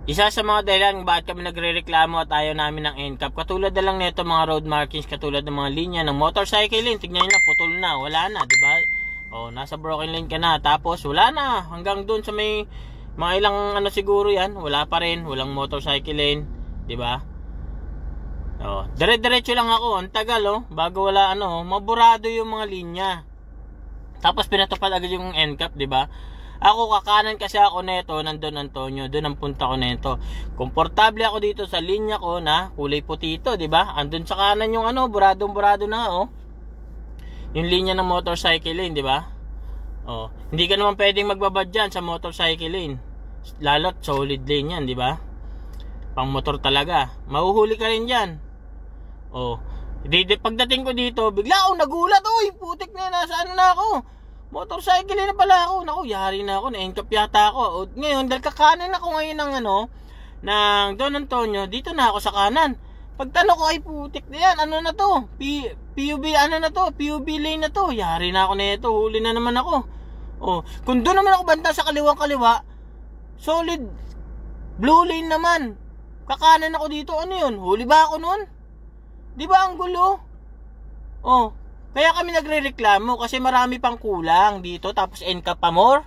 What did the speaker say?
Isa sa mga dahilan kung bakit kami nagrereklamo at ayaw namin ng NCAP, katulad na lang nito mga road markings, katulad ng mga linya ng motorcycle lane, tignan nyo na, putol na, wala na, diba? O, nasa broken lane ka na, tapos wala na, hanggang dun sa may mga ilang ano siguro yan, wala pa rin, walang motorcycle lane, diba? O, dire-diretso lang ako, ang tagal bago wala maburado yung mga linya. Tapos pinatupad agad yung NCAP, diba? Ako kakanan kasi ako neto, nandun Antonio, doon ang punta ko neto. Komportable ako dito sa linya ko na kulay puti ito, di ba? Andun sa kanan yung buradong-burado na yung linya ng motorcycle lane, di ba? Oh, hindi ka naman pwedeng magbabad diyan sa motorcycle lane. Lalo't solid lane 'yan, di ba? Pang motor talaga. Mahuhuli ka rin diyan. Oh, pagdating ko dito, bigla akong nagulat, oy, putik na, nasa na ako. Motorcycle na pala ako. Naku, yari na ako. Na-NCAP yata ako. O, ngayon, dahil kakanan ako ngayon ng ng Don Antonio, dito na ako sa kanan. Pagtanong ko, ay putik na yan. Ano na to? PUB, ano na to? PUB lane na to. Yari na ako na ito. Huli na naman ako. O, kung doon naman ako banta sa kaliwang-kaliwa, solid blue lane naman. Kakanan ako dito. Ano yun? Huli ba ako nun? Di ba ang gulo? Oh, kaya kami nagrereklamo kasi marami pang kulang dito, tapos NCAP pa more.